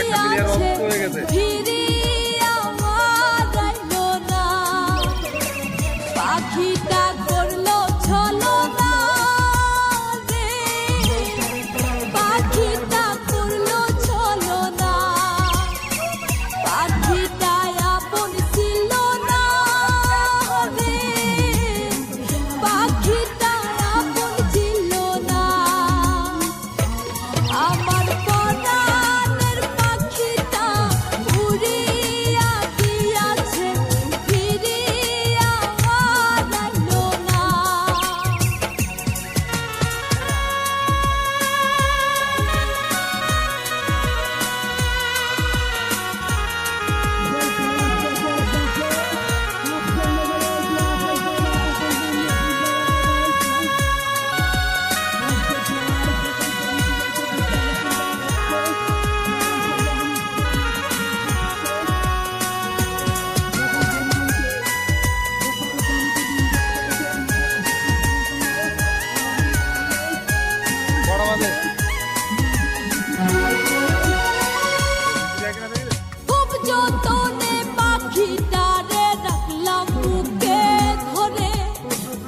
একটা প্লেয়ার অসুস্থ হয়ে গেছে। পাখিটা করলো ছলো না রে, পাখিটা করলো ছলো না, পাখিটা আপন ছিল না রে, পাখিটা আপন ছিল না। আমার পরাণের পাখিটা উড়িয়া গিয়াছে, ফিরিয়া আইলো না। বড় বাজে খুব যতনে পাখিটারে রাখলাম বুকে ধরে,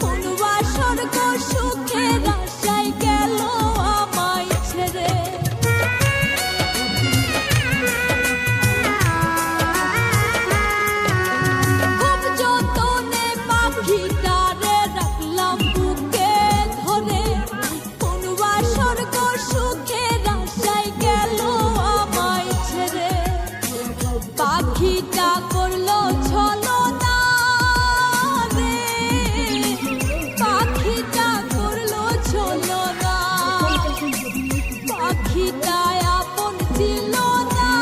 কোনবা স্বর্গ সুখের আশায় গেল আমায় ছেড়ে। খুব যতনে পাখিটারে রাখলাম বুকে ধরে, কোনবা স্বর্গ সুখের আশায় গেল আমায় ছেড়ে। পাখিটা করলো ছলো না রে, পাখিটা করলো ছলো না, পাখিটা আপন ছিল না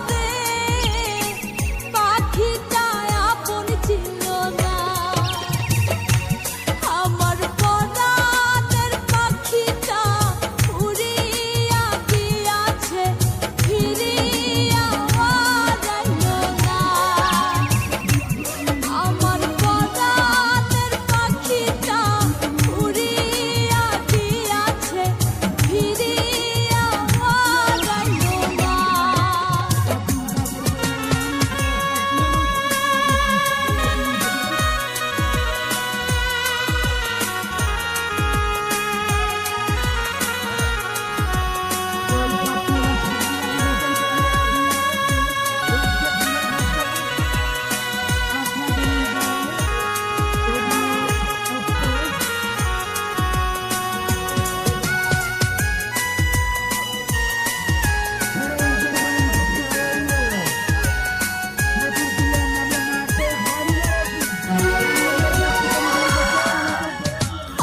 রে, পাখিটা আপন ছিল না। আমার পরাণের পাখিটা উড়িয়া গিয়াছে, ফিরিয়া আইলো না। আমার পরাণের পাখিটা উড়িয়া গিয়াছে, ফিরিয়া আইলো না।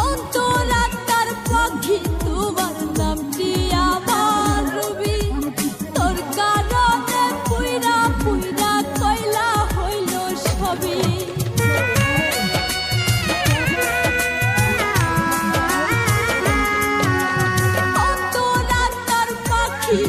অন্তরাত্মার পাখি তোমার নামটি আমার রবি, তোর কারণে পুইরা পুইরা কয়লা হইল সবই। অন্তরাত্মার পাখি